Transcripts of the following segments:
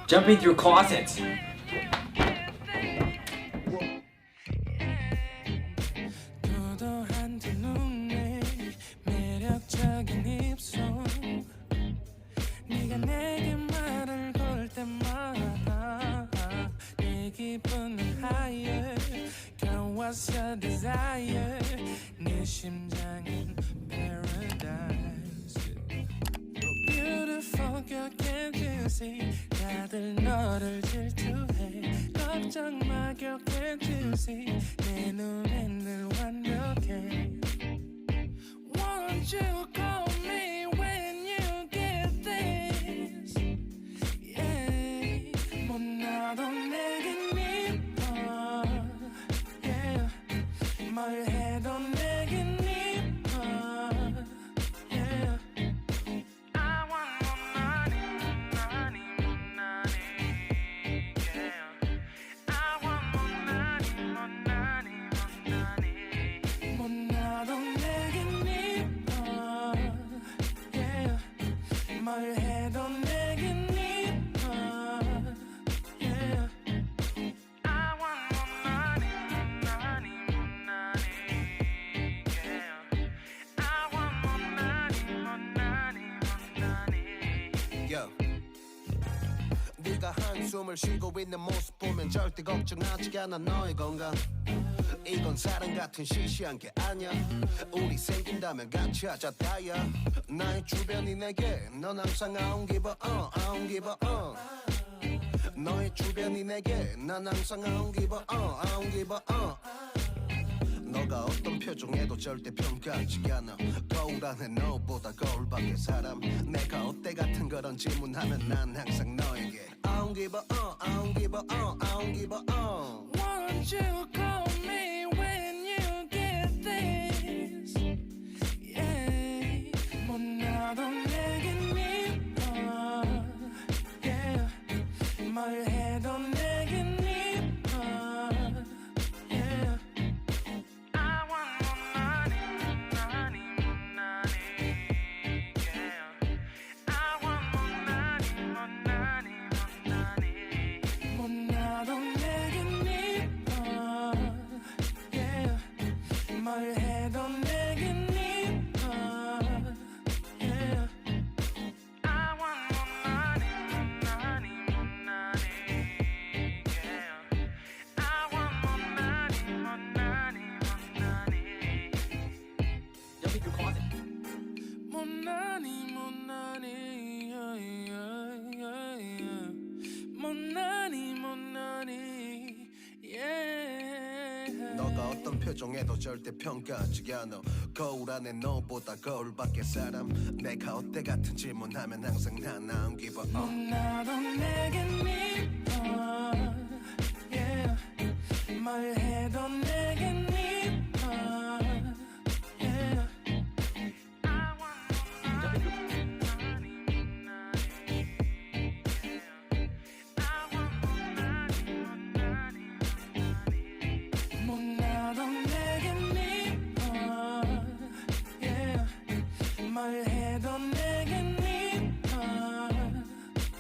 Jumping through closets. 다들 너를 질투해 걱정 마 girl can't you see 내 눈엔 늘 완벽해 Won't you call me when you get this yeah 못 나도 내겐 이뻐 yeah 뭘 해도 내겐 이뻐 yeah 네가 한숨을 쉬고 있는 모습 보면 절대 걱정하지 않아 너의 건강 이건 사랑 같은 시시한 게 아니야 우리 생긴다면 같이 하자 다야 나의 주변이 내게 넌 항상 I don't give a I don't give a 너의 주변이 내게 난 항상 I don't give a I don't give a 너가 어떤 표정에도 절대 평가하지 않아 거울 안에 너보다 거울 밖의 사람 내가 어때 같은 그런 질문하면 난 항상 너에게 I don't give a I don't give a I don't give a Won't you call me when you get this yeah 못 나도 내겐 이뻐 yeah 뭘 해도 내겐 이뻐 yeah 뭘 해도 내겐 이뻐 yeah I want more money yeah I want more money Jumping through closet. more money yeah yeah yeah more money yeah 너가 어떤 표정에도 절대 평가하지 않아 거울 안에 너보다 거울 밖의 사람 내가 어때 같은 질문하면 항상 난 I don't give a 나도 내겐 이뻐 yeah 뭘 해도 내겐 이뻐 yeah 뭘 해도 내겐 이뻐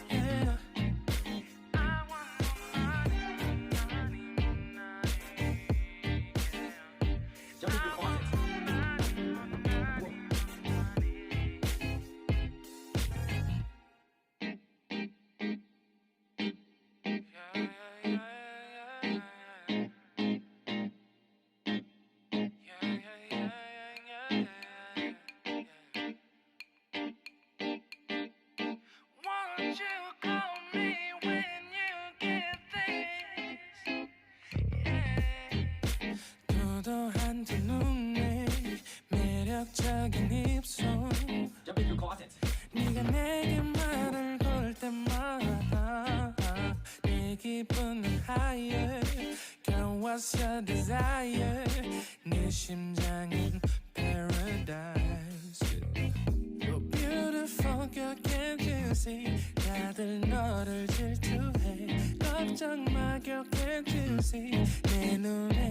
yeah I want Jumping through closets. Won't you call me when you get this yeah 도도한 두 눈에 매력적인 입술 Jumping through closets. 네가 내게 말을 걸 때마다 내 기분은 higher Girl what's your desire 네 심장은 paradise You're beautiful girl can't you see 다들 너를 질투해 걱정 마 girl can't you see 내 눈에